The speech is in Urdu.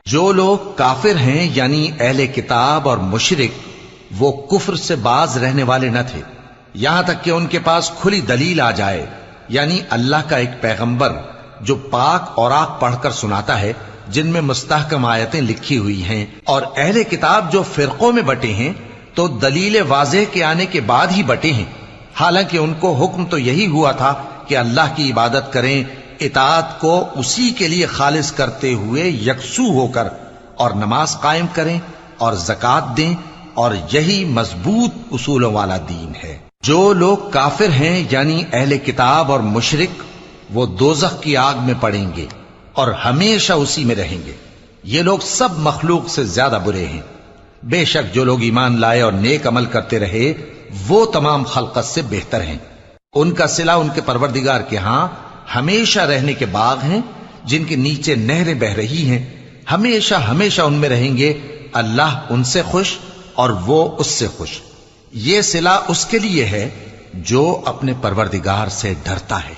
جو لوگ کافر ہیں یعنی اہل کتاب اور مشرک، وہ کفر سے باز رہنے والے نہ تھے یہاں تک کہ ان کے پاس کھلی دلیل آ جائے، یعنی اللہ کا ایک پیغمبر جو پاک اوراق پڑھ کر سناتا ہے جن میں مستحکم آیتیں لکھی ہوئی ہیں، اور اہل کتاب جو فرقوں میں بٹے ہیں تو دلیل واضح کے آنے کے بعد ہی بٹے ہیں، حالانکہ ان کو حکم تو یہی ہوا تھا کہ اللہ کی عبادت کریں، اطاعت کو اسی کے لیے خالص کرتے ہوئے یکسو ہو کر، اور نماز قائم کریں اور زکوٰۃ دیں، اور یہی مضبوط اصولوں والا دین ہے۔ جو لوگ کافر ہیں یعنی اہل کتاب اور مشرک، وہ دوزخ کی آگ میں پڑیں گے اور ہمیشہ اسی میں رہیں گے۔ یہ لوگ سب مخلوق سے زیادہ برے ہیں۔ بے شک جو لوگ ایمان لائے اور نیک عمل کرتے رہے وہ تمام خلقت سے بہتر ہیں۔ ان کا صلہ ان کے پروردگار کے ہاں ہمیشہ رہنے کے باغ ہیں جن کے نیچے نہریں بہ رہی ہیں، ہمیشہ ہمیشہ ان میں رہیں گے۔ اللہ ان سے خوش اور وہ اس سے خوش۔ یہ صلہ اس کے لیے ہے جو اپنے پروردگار سے ڈرتا ہے۔